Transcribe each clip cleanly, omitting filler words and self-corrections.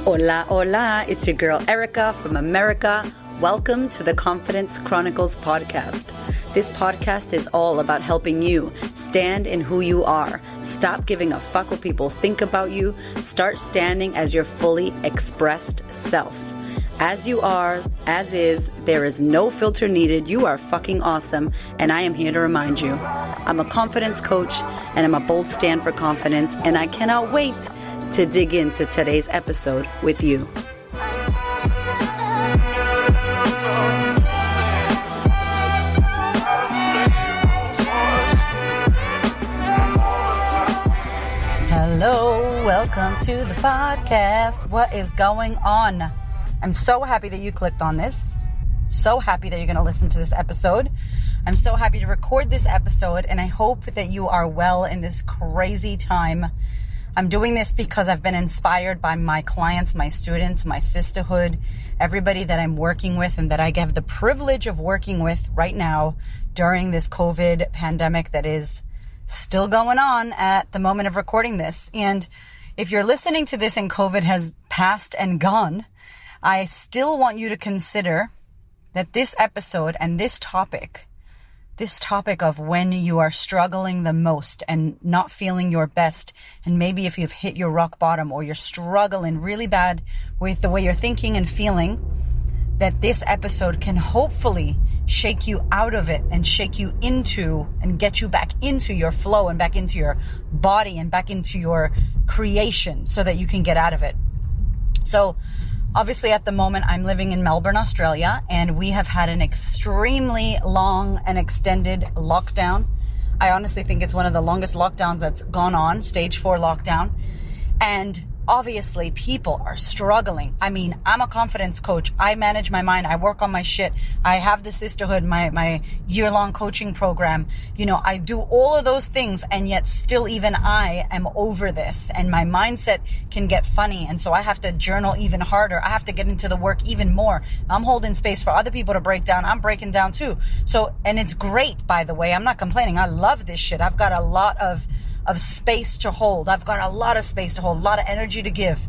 Hola, hola, it's your girl Erica from America. Welcome to the Confidence Chronicles podcast. This podcast is all about helping you stand in who you are. Stop giving a fuck what people think about you. Start standing as your fully expressed self. As you are, as is, there is no filter needed. You are fucking awesome, and I am here to remind you. I'm a confidence coach, and I'm a bold stand for confidence, and I cannot wait to dig into today's episode with you. Hello, welcome to the podcast. What is going on? I'm so happy that you clicked on this. So happy that you're going to listen to this episode. I'm so happy to record this episode, and I hope that you are well in this crazy time. I'm doing this because I've been inspired by my clients, my students, my sisterhood, everybody that I'm working with and that I have the privilege of working with right now during this COVID pandemic that is still going on at the moment of recording this. And if you're listening to this and COVID has passed and gone, I still want you to consider that this episode and this topic of when you are struggling the most and not feeling your best, and maybe if you've hit your rock bottom or you're struggling really bad with the way you're thinking and feeling, that this episode can hopefully shake you out of it and shake you into and get you back into your flow and back into your body and back into your creation so that you can get out of it. So obviously, at the moment, I'm living in Melbourne, Australia, and we have had an extremely long and extended lockdown. I honestly think it's one of the longest lockdowns that's gone on, stage 4 lockdown. And obviously, people are struggling. I mean, I'm a confidence coach. I manage my mind. I work on my shit. I have the Sistahood, my year-long coaching program. You know, I do all of those things, and yet still even I am over this, and my mindset can get funny, and so I have to journal even harder. I have to get into the work even more. I'm holding space for other people to break down. I'm breaking down too. So, and it's great, by the way. I'm not complaining. I love this shit. I've got a lot of space to hold. I've got a lot of space to hold, a lot of energy to give.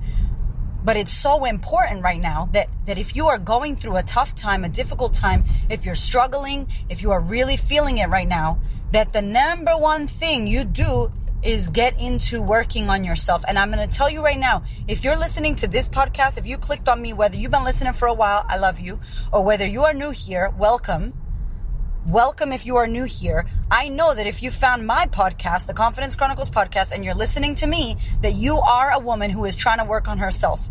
But it's so important right now that if you are going through a tough time, a difficult time, if you're struggling, if you are really feeling it right now, that the number one thing you do is get into working on yourself. And I'm going to tell you right now, if you're listening to this podcast, if you clicked on me, whether you've been listening for a while, I love you, or whether you are new here, welcome. Welcome if you are new here. I know that if you found my podcast, the Confidence Chronicles podcast, and you're listening to me, that you are a woman who is trying to work on herself,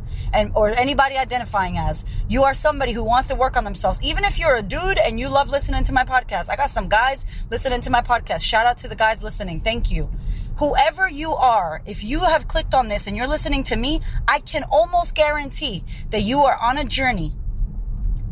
or anybody identifying as. You are somebody who wants to work on themselves. Even if you're a dude and you love listening to my podcast. I got some guys listening to my podcast. Shout out to the guys listening. Thank you. Whoever you are, if you have clicked on this and you're listening to me, I can almost guarantee that you are on a journey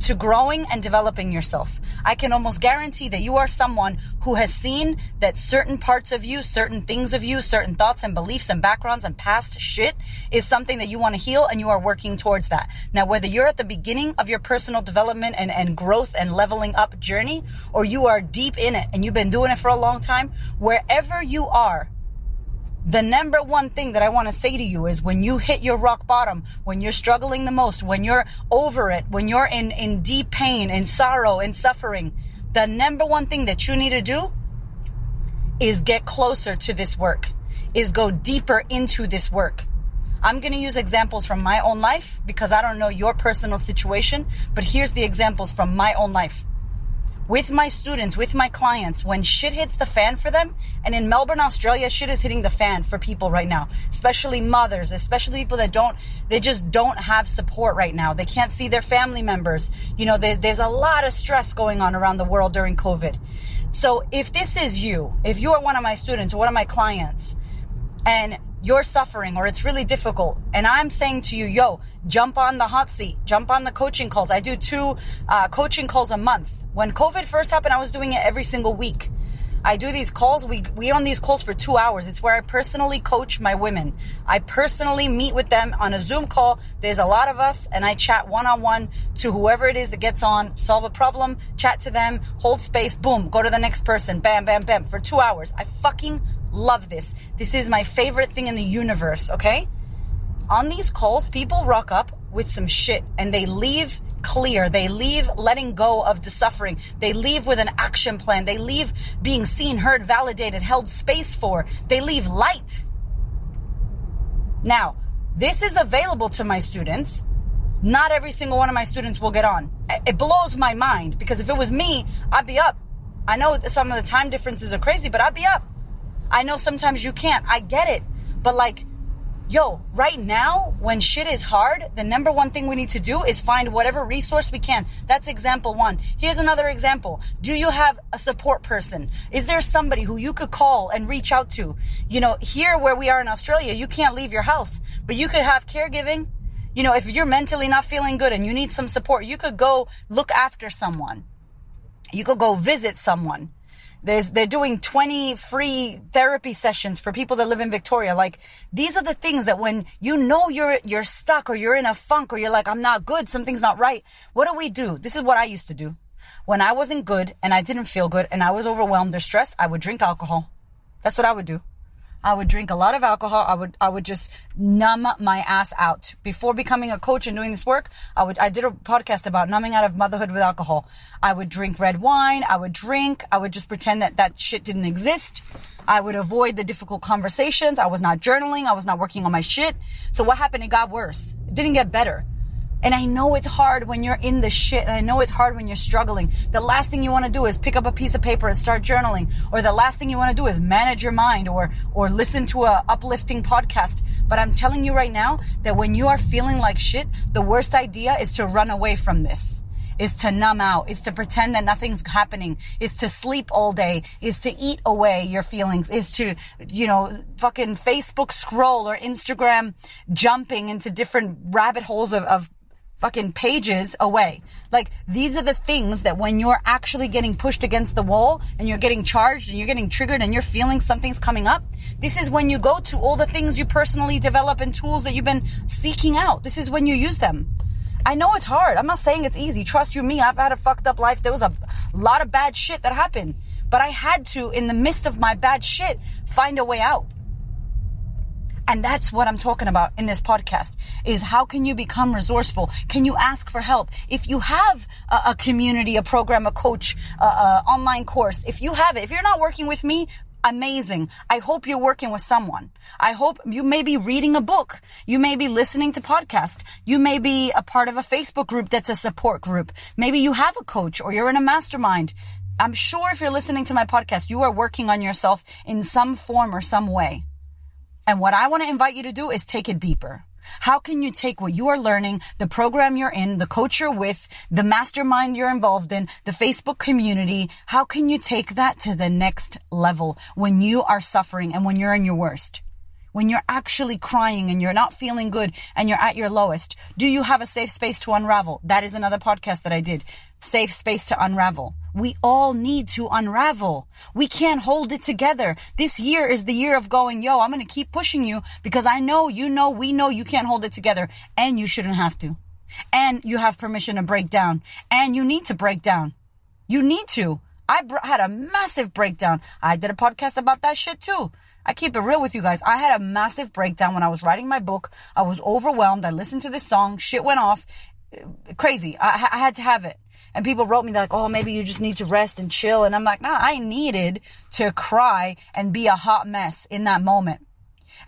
to growing and developing yourself. I can almost guarantee that you are someone who has seen that certain parts of you, certain things of you, certain thoughts and beliefs and backgrounds and past shit is something that you want to heal, and you are working towards that. Now, whether you're at the beginning of your personal development and growth and leveling up journey, or you are deep in it and you've been doing it for a long time, wherever you are, the number one thing that I want to say to you is when you hit your rock bottom, when you're struggling the most, when you're over it, when you're in deep pain, in sorrow, in suffering, the number one thing that you need to do is get closer to this work, is go deeper into this work. I'm going to use examples from my own life because I don't know your personal situation, but here's the examples from my own life. With my students, with my clients, when shit hits the fan for them, and in Melbourne, Australia, shit is hitting the fan for people right now, especially mothers, especially people that they just don't have support right now. They can't see their family members. You know, there's a lot of stress going on around the world during COVID. So if this is you, if you are one of my students or one of my clients, and you're suffering or it's really difficult, and I'm saying to you, yo, jump on the hot seat, jump on the coaching calls. I do 2 coaching calls a month. When COVID first happened, I was doing it every single week. I do these calls. We on these calls for 2 hours. It's where I personally coach my women. I personally meet with them on a Zoom call. There's a lot of us, and I chat one-on-one to whoever it is that gets on, solve a problem, chat to them, hold space, boom, go to the next person, bam, bam, bam, for 2 hours. I fucking love this. This is my favorite thing in the universe, okay? on these calls, people rock up with some shit and they leave clear. They leave letting go of the suffering. They leave with an action plan. They leave being seen, heard, validated, held space for. They leave light. Now, this is available to my students. Not every single one of my students will get on. It blows my mind because if it was me, I'd be up. I know some of the time differences are crazy, but I'd be up. I know sometimes you can't. I get it. But like, yo, right now, when shit is hard, the number one thing we need to do is find whatever resource we can. That's example one. Here's another example. Do you have a support person? Is there somebody who you could call and reach out to? You know, here where we are in Australia, you can't leave your house, but you could have caregiving. You know, if you're mentally not feeling good and you need some support, you could go look after someone. You could go visit someone. They're doing 20 free therapy sessions for people that live in Victoria. Like, these are the things that when you know you're stuck or you're in a funk or you're like, I'm not good, something's not right. What do? This is what I used to do. When I wasn't good and I didn't feel good and I was overwhelmed or stressed, I would drink alcohol. That's what I would do. I would drink a lot of alcohol. I would just numb my ass out. Before becoming a coach and doing this work, I did a podcast about numbing out of motherhood with alcohol. I would drink red wine. I would just pretend that shit didn't exist. I would avoid the difficult conversations. I was not journaling. I was not working on my shit. So what happened? It got worse. It didn't get better. And I know it's hard when you're in the shit, and I know it's hard when you're struggling. The last thing you want to do is pick up a piece of paper and start journaling, or the last thing you want to do is manage your mind or listen to a uplifting podcast. But I'm telling you right now that when you are feeling like shit, the worst idea is to run away from this, is to numb out, is to pretend that nothing's happening, is to sleep all day, is to eat away your feelings, is to, fucking Facebook scroll or Instagram jumping into different rabbit holes of fucking pages away. Like, these are the things that when you're actually getting pushed against the wall and you're getting charged and you're getting triggered and you're feeling something's coming up, this is when you go to all the things you personally develop and tools that you've been seeking out. This is when you use them. I know it's hard. I'm not saying it's easy. Trust you me, I've had a fucked up life. There was a lot of bad shit that happened, but I had to, in the midst of my bad shit, find a way out. And that's what I'm talking about in this podcast, is how can you become resourceful? Can you ask for help? If you have a community, a program, a coach, a online course, if you have it, if you're not working with me, amazing. I hope you're working with someone. I hope you may be reading a book. You may be listening to podcasts. You may be a part of a Facebook group that's a support group. Maybe you have a coach or you're in a mastermind. I'm sure if you're listening to my podcast, you are working on yourself in some form or some way. And what I want to invite you to do is take it deeper. How can you take what you are learning, the program you're in, the coach you're with, the mastermind you're involved in, the Facebook community, how can you take that to the next level when you are suffering and when you're in your worst? When you're actually crying and you're not feeling good and you're at your lowest, do you have a safe space to unravel? That is another podcast that I did. Safe space to unravel. We all need to unravel. We can't hold it together. This year is the year of going, yo, I'm going to keep pushing you because I know, we know you can't hold it together, and you shouldn't have to. And you have permission to break down, and you need to break down. You need to. I had a massive breakdown. I did a podcast about that shit too. I keep it real with you guys. I had a massive breakdown when I was writing my book. I was overwhelmed. I listened to this song. Shit went off. Crazy. I had to have it. And people wrote me like, oh, maybe you just need to rest and chill. And I'm like, nah, I needed to cry and be a hot mess in that moment.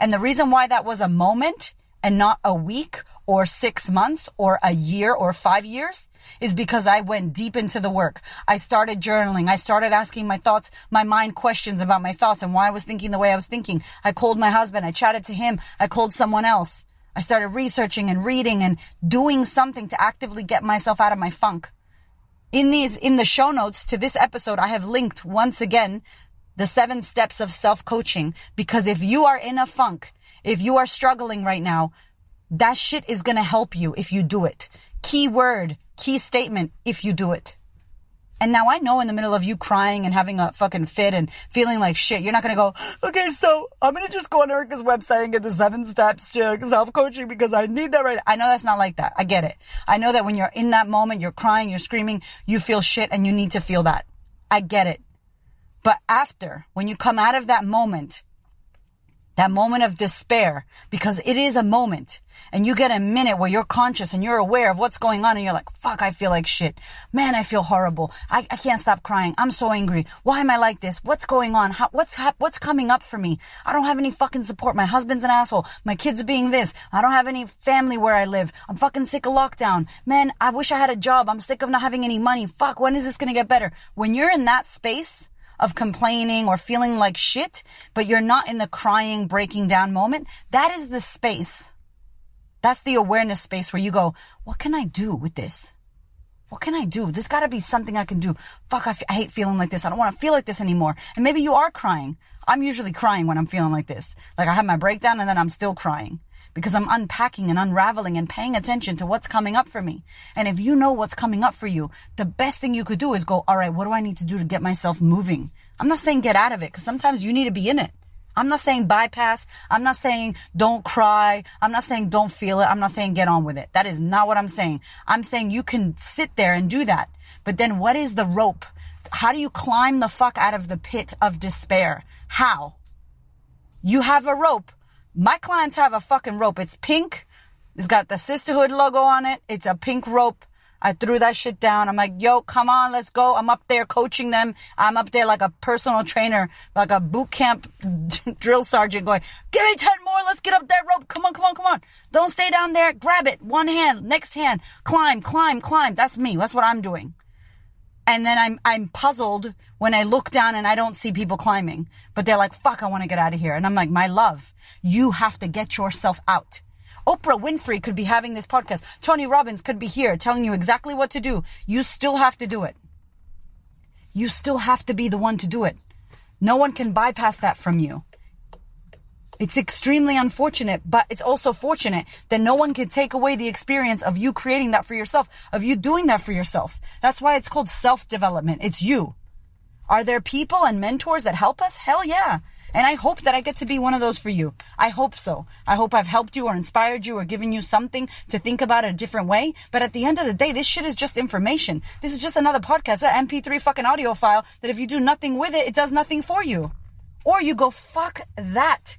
And the reason why that was a moment and not a week or 6 months or a year or 5 years is because I went deep into the work. I started journaling. I started asking my thoughts, my mind questions about my thoughts and why I was thinking the way I was thinking. I called my husband. I chatted to him. I called someone else. I started researching and reading and doing something to actively get myself out of my funk. In the show notes to this episode, I have linked once again the 7 steps of self-coaching, because if you are in a funk, if you are struggling right now, that shit is going to help you if you do it. Key word, key statement, if you do it. And now I know in the middle of you crying and having a fucking fit and feeling like shit, you're not going to go, okay, so I'm going to just go on Erica's website and get the 7 steps to self-coaching because I need that right now. I know that's not like that. I get it. I know that when you're in that moment, you're crying, you're screaming, you feel shit and you need to feel that. I get it. But after, when you come out of that moment, That moment of despair, because it is a moment, and you get a minute where you're conscious and you're aware of what's going on, and you're like, fuck, I feel like shit. Man, I feel horrible. I can't stop crying. I'm so angry. Why am I like this? What's going on? What's coming up for me? I don't have any fucking support. My husband's an asshole. My kid's being this. I don't have any family where I live. I'm fucking sick of lockdown. Man, I wish I had a job. I'm sick of not having any money. Fuck, when is this gonna get better? When you're in that space of complaining or feeling like shit, but you're not in the crying, breaking down moment, that is the space. That's the awareness space where you go, what can I do with this? What can I do? There's gotta be something I can do. Fuck, I hate feeling like this. I don't want to feel like this anymore. And maybe you are crying. I'm usually crying when I'm feeling like this. Like I have my breakdown and then I'm still crying, because I'm unpacking and unraveling and paying attention to what's coming up for me. And if you know what's coming up for you, the best thing you could do is go, all right, what do I need to do to get myself moving? I'm not saying get out of it, because sometimes you need to be in it. I'm not saying bypass. I'm not saying don't cry. I'm not saying don't feel it. I'm not saying get on with it. That is not what I'm saying. I'm saying you can sit there and do that. But then what is the rope? How do you climb the fuck out of the pit of despair? How? You have a rope. My clients have a fucking rope. It's pink. It's got the Sistahood logo on it. It's a pink rope. I threw that shit down. I'm like, yo, come on, let's go. I'm up there coaching them. I'm up there like a personal trainer, like a boot camp drill sergeant going, give me 10 more. Let's get up that rope. Come on, come on, come on. Don't stay down there. Grab it. One hand, next hand. Climb, climb, climb. That's me. That's what I'm doing. And then I'm puzzled when I look down and I don't see people climbing, but they're like, fuck, I want to get out of here. And I'm like, my love, you have to get yourself out. Oprah Winfrey could be having this podcast. Tony Robbins could be here telling you exactly what to do. You still have to do it. You still have to be the one to do it. No one can bypass that from you. It's extremely unfortunate, but it's also fortunate that no one can take away the experience of you creating that for yourself, of you doing that for yourself. That's why it's called self-development. It's you. Are there people and mentors that help us? Hell yeah. And I hope that I get to be one of those for you. I hope so. I hope I've helped you or inspired you or given you something to think about a different way. But at the end of the day, this shit is just information. This is just another podcast, an MP3 fucking audio file that if you do nothing with it, it does nothing for you. Or you go, fuck that.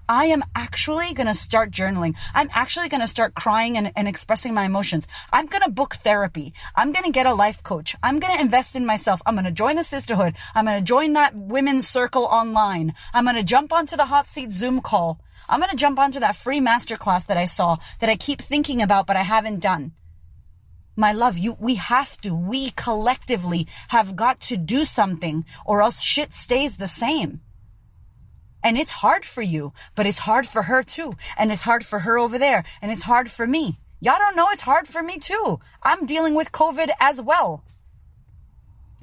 I am actually going to start journaling. I'm actually going to start crying and expressing my emotions. I'm going to book therapy. I'm going to get a life coach. I'm going to invest in myself. I'm going to join the Sistahood. I'm going to join that women's circle online. I'm going to jump onto the hot seat Zoom call. I'm going to jump onto that free masterclass that I saw that I keep thinking about, but I haven't done. My love, we collectively have got to do something or else shit stays the same. And it's hard for you, but it's hard for her too. And it's hard for her over there. And it's hard for me. Y'all don't know it's hard for me too. I'm dealing with COVID as well.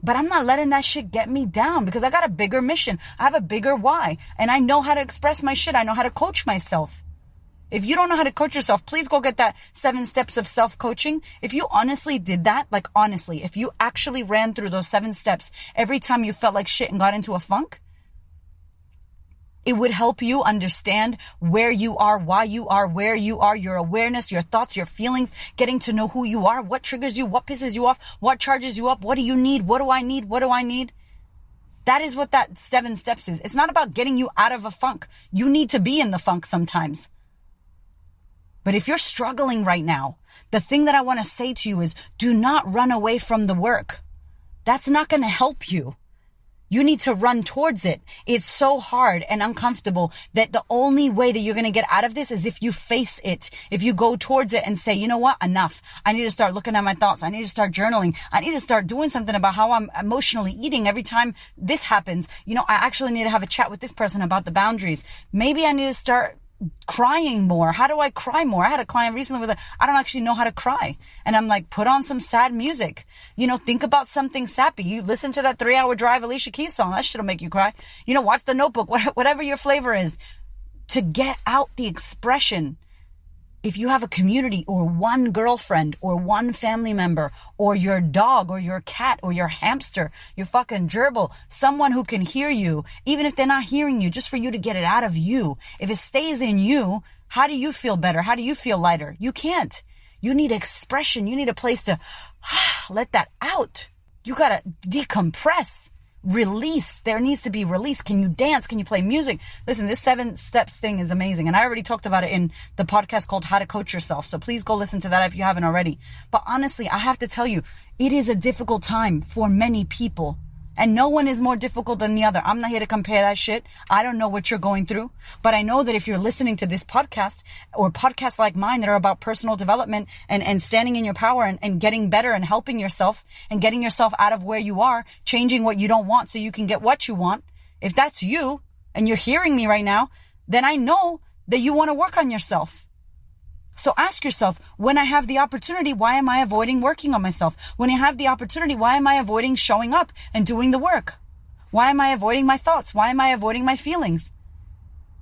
But I'm not letting that shit get me down because I got a bigger mission. I have a bigger why. And I know how to express my shit. I know how to coach myself. If you don't know how to coach yourself, please go get that 7 steps of self-coaching. If you honestly did that, like honestly, if you actually ran through those 7 steps every time you felt like shit and got into a funk, it would help you understand where you are, why you are, where you are, your awareness, your thoughts, your feelings, getting to know who you are, what triggers you, what pisses you off, what charges you up, what do you need, what do I need, what do I need? That is what that 7 steps is. It's not about getting you out of a funk. You need to be in the funk sometimes. But if you're struggling right now, the thing that I want to say to you is do not run away from the work. That's not going to help you. You need to run towards it. It's so hard and uncomfortable that the only way that you're going to get out of this is if you face it. If you go towards it and say, you know what? Enough. I need to start looking at my thoughts. I need to start journaling. I need to start doing something about how I'm emotionally eating every time this happens. You know, I actually need to have a chat with this person about the boundaries. Maybe I need to start crying more. How do I cry more? I had a client recently who was like, I don't actually know how to cry. And I'm like, put on some sad music. You know, think about something sappy. You listen to that 3-hour drive Alicia Keys song. That shit'll make you cry. You know, watch The Notebook, whatever your flavor is, to get out the expression. If you have a community or one girlfriend or one family member or your dog or your cat or your hamster, your fucking gerbil, someone who can hear you, even if they're not hearing you, just for you to get it out of you. If it stays in you, how do you feel better? How do you feel lighter? You can't. You need expression. You need a place to let that out. You gotta decompress. Release. There needs to be release. Can you dance? Can you play music? Listen, this 7 steps thing is amazing. And I already talked about it in the podcast called How to Coach Yourself. So please go listen to that if you haven't already. But honestly, I have to tell you, it is a difficult time for many people. And no one is more difficult than the other. I'm not here to compare that shit. I don't know what you're going through. But I know that if you're listening to this podcast or podcasts like mine that are about personal development and standing in your power and getting better and helping yourself and getting yourself out of where you are, changing what you don't want so you can get what you want. If that's you and you're hearing me right now, then I know that you want to work on yourself. So ask yourself, when I have the opportunity, why am I avoiding working on myself? When I have the opportunity, why am I avoiding showing up and doing the work? Why am I avoiding my thoughts? Why am I avoiding my feelings?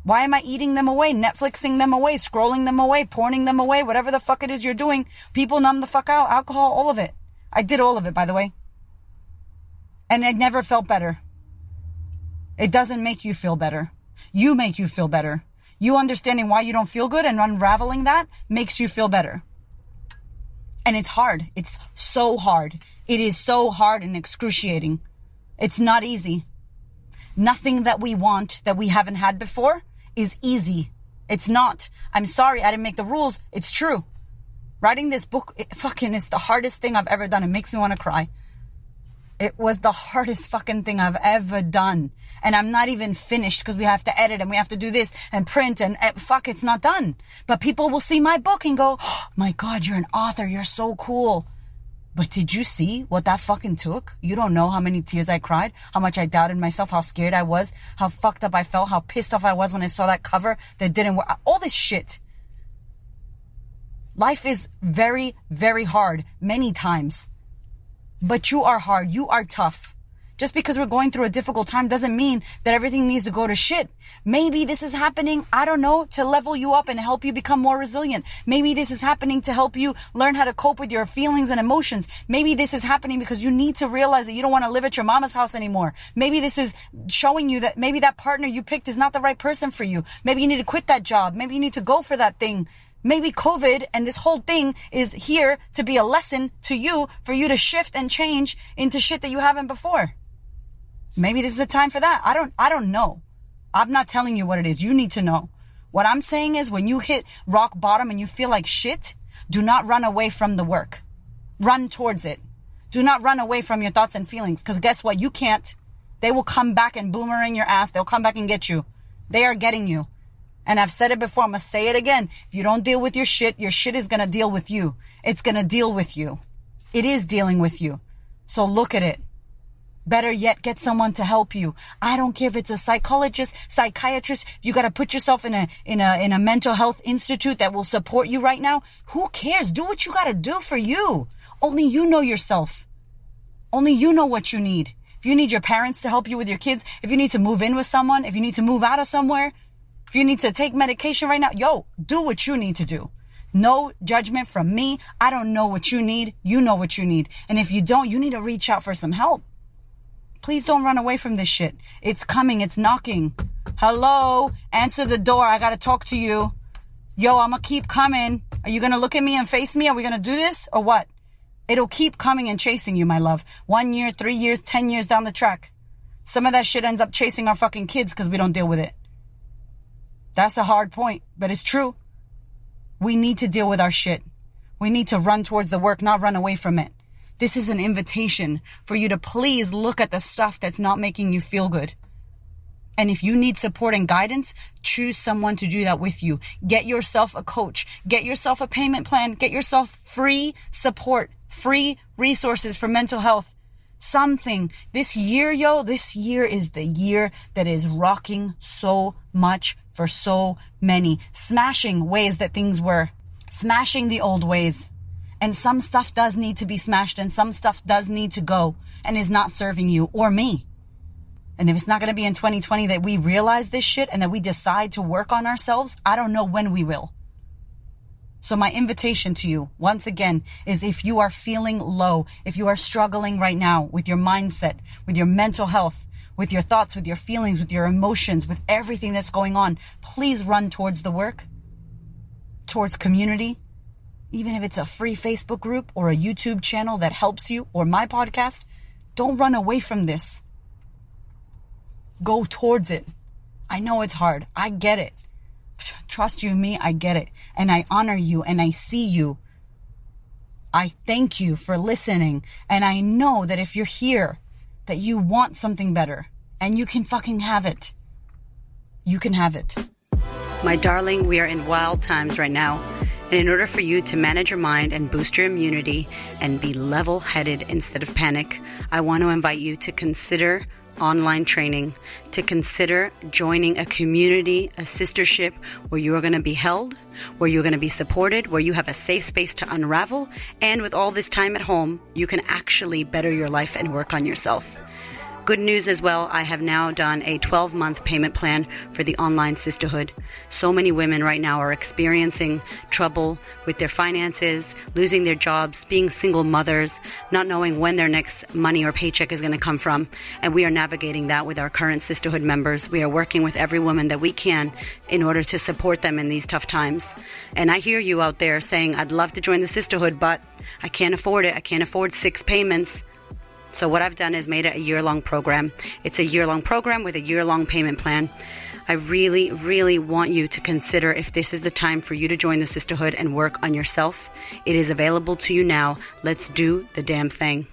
Why am I eating them away, Netflixing them away, scrolling them away, porning them away, whatever the fuck it is you're doing? People numb the fuck out, alcohol, all of it. I did all of it, by the way. And I never felt better. It doesn't make you feel better. You make you feel better. You understanding why you don't feel good and unraveling that makes you feel better. And it's hard. It's so hard. It is so hard and excruciating. It's not easy. Nothing that we want that we haven't had before is easy. It's not. I'm sorry, I didn't make the rules. It's true. Writing this book, it's the hardest thing I've ever done. It makes me want to cry. It was the hardest fucking thing I've ever done. And I'm not even finished because we have to edit and we have to do this and print and it's not done. But people will see my book and go, oh my God, you're an author. You're so cool. But did you see what that fucking took? You don't know how many tears I cried, how much I doubted myself, how scared I was, how fucked up I felt, how pissed off I was when I saw that cover that didn't work. All this shit. Life is very, very hard many times. But you are hard. You are tough. Just because we're going through a difficult time doesn't mean that everything needs to go to shit. Maybe this is happening, I don't know, to level you up and help you become more resilient. Maybe this is happening to help you learn how to cope with your feelings and emotions. Maybe this is happening because you need to realize that you don't want to live at your mama's house anymore. Maybe this is showing you that maybe that partner you picked is not the right person for you. Maybe you need to quit that job. Maybe you need to go for that thing. Maybe COVID and this whole thing is here to be a lesson to you for you to shift and change into shit that you haven't before. Maybe this is a time for that. I don't know. I'm not telling you what it is. You need to know. What I'm saying is when you hit rock bottom and you feel like shit, do not run away from the work. Run towards it. Do not run away from your thoughts and feelings because guess what? You can't. They will come back and boomerang your ass. They'll come back and get you. They are getting you. And I've said it before, I'm going to say it again. If you don't deal with your shit is going to deal with you. It's going to deal with you. It is dealing with you. So look at it. Better yet, get someone to help you. I don't care if it's a psychologist, psychiatrist. You got to put yourself in a mental health institute that will support you right now. Who cares? Do what you got to do for you. Only you know yourself. Only you know what you need. If you need your parents to help you with your kids, if you need to move in with someone, if you need to move out of somewhere, if you need to take medication right now, do what you need to do. No judgment from me. I don't know what you need. You know what you need. And if you don't, you need to reach out for some help. Please don't run away from this shit. It's coming. It's knocking. Hello? Answer the door. I got to talk to you. I'm going to keep coming. Are you going to look at me and face me? Are we going to do this or what? It'll keep coming and chasing you, my love. 1 year, 3 years, 10 years down the track. Some of that shit ends up chasing our fucking kids because we don't deal with it. That's a hard point, but it's true. We need to deal with our shit. We need to run towards the work, not run away from it. This is an invitation for you to please look at the stuff that's not making you feel good. And if you need support and guidance, choose someone to do that with you. Get yourself a coach. Get yourself a payment plan. Get yourself free support, free resources for mental health. Something. This year is the year that is rocking so much for so many. Smashing ways that things were. Smashing the old ways. And some stuff does need to be smashed and some stuff does need to go and is not serving you or me. And if it's not going to be in 2020 that we realize this shit and that we decide to work on ourselves, I don't know when we will. So my invitation to you, once again, is if you are feeling low, if you are struggling right now with your mindset, with your mental health, with your thoughts, with your feelings, with your emotions, with everything that's going on, please run towards the work, towards community, even if it's a free Facebook group or a YouTube channel that helps you or my podcast. Don't run away from this. Go towards it. I know it's hard. I get it. Trust you and me, I get it. And I honor you and I see you. I thank you for listening. And I know that if you're here, that you want something better. And you can fucking have it. You can have it. My darling, we are in wild times right now. And in order for you to manage your mind and boost your immunity and be level-headed instead of panic, I want to invite you to consider online training, to consider joining a community, a sistership where you are going to be held, where you're going to be supported, where you have a safe space to unravel. And with all this time at home, you can actually better your life and work on yourself. Good news as well, I have now done a 12-month payment plan for the online sisterhood. So many women right now are experiencing trouble with their finances, losing their jobs, being single mothers, not knowing when their next money or paycheck is going to come from. And we are navigating that with our current sisterhood members. We are working with every woman that we can in order to support them in these tough times. And I hear you out there saying, I'd love to join the sisterhood, but I can't afford it. I can't afford 6 payments. So what I've done is made it a year-long program. It's a year-long program with a year-long payment plan. I really, really want you to consider if this is the time for you to join the sisterhood and work on yourself. It is available to you now. Let's do the damn thing.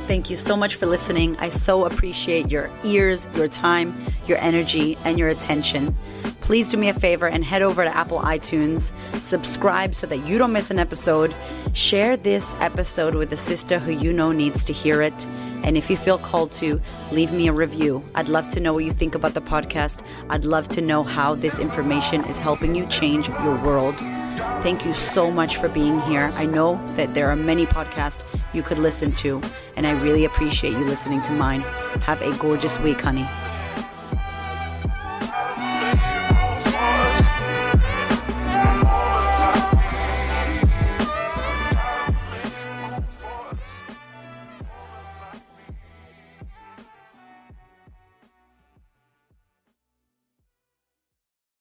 Thank you so much for listening. I so appreciate your ears, your time, your energy, and your attention. Please do me a favor and head over to Apple iTunes, subscribe so that you don't miss an episode, share this episode with a sister who you know needs to hear it, and if you feel called to, leave me a review. I'd love to know what you think about the podcast. I'd love to know how this information is helping you change your world. Thank you so much for being here. I know that there are many podcasts you could listen to, and I really appreciate you listening to mine. Have a gorgeous week, honey.